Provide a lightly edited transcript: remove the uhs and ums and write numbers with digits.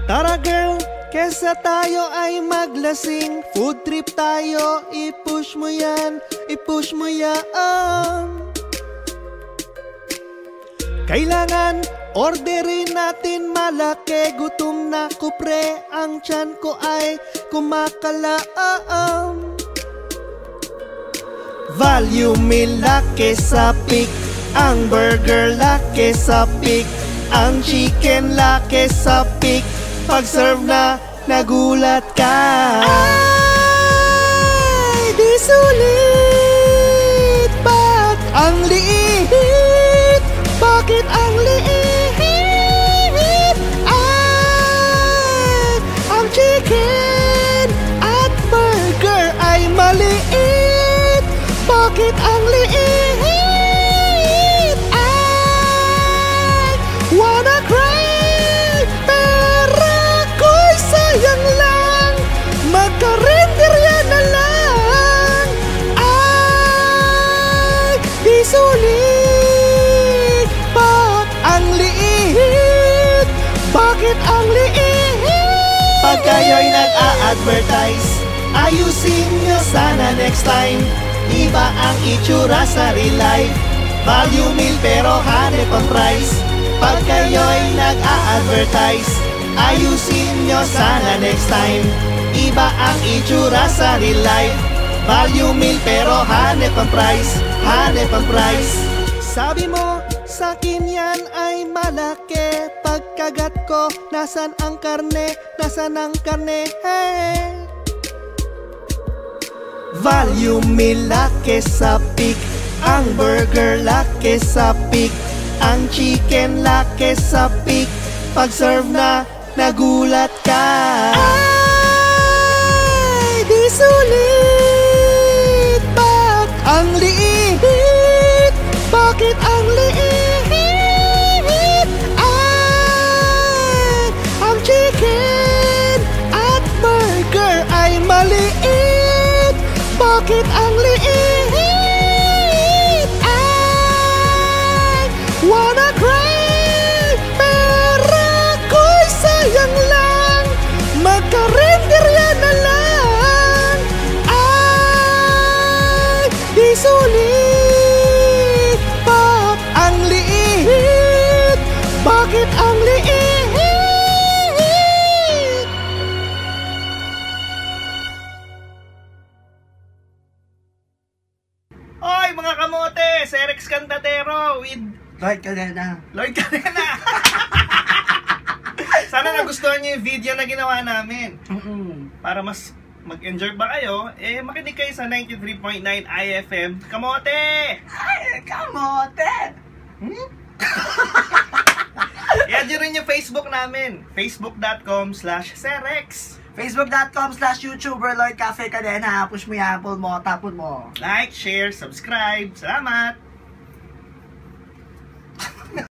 Tara girl, kesa tayo ay maglasing. Food trip tayo, i-push mo yan, i-push mo yan. Kailangan orderin natin malaki. Gutom na ko pre, ang tiyan ko ay kumakalaam. Value meal laki sa pick, ang burger laki sa pick, ang chicken laki sa pick. Pag serve na, nagulat ka. Ay, di sulit. Ba't ang liit? Bakit ang liit? Ay, ang chicken at burger ay maliit. Bakit ang liit? Ay, wanna cry. Sayang lang, magkarenderya na lang. Ay, di sulit. Ba't ang liit? Bakit ang liit? Pag kayo'y nag-a-advertise, ayusin nyo sana next time. Iba ang itsura sa real life, value meal pero hanep ang price. Pag kayo'y nag-a-advertise, ayusin nyo sana next time. Iba ang itsura sa real life, value meal pero hanep ang price, hanep ang price. Sabi mo, sa'kin yan ay malaki. Pagkagat ko, nasan ang karne? Nasan ang karne? Hey! Value meal laki sa pick, ang burger laki sa pick, ang chicken laki sa pick. Pag serve na, nagulat ka. Ay, di sulit. Ba't ang liit? Bakit ang liit? Ay, ang chicken at burger ay maliit. Bakit ang liit? Ay, wanna cry. Pero ko'y sayang lang, magkarenderya na lang. Ay, di sulit. Ba't ang liit? Bakit ang liit? Oy mga kamote, Serex Cantadero with Lloyd Cadena. Lloyd Cadena. Sana nagustuhan niyo yung video na ginawa namin. Para mas mag-enjoy ba kayo, makinig kayo sa 93.9 IFM. Kamote! Ay, kamote! I-add nyo rin yung Facebook namin. Facebook.com/Serex. Facebook.com/YouTuber Lloyd Cafe Cadena. Push mo yan, pull mo, tapon mo. Like, share, subscribe. Salamat!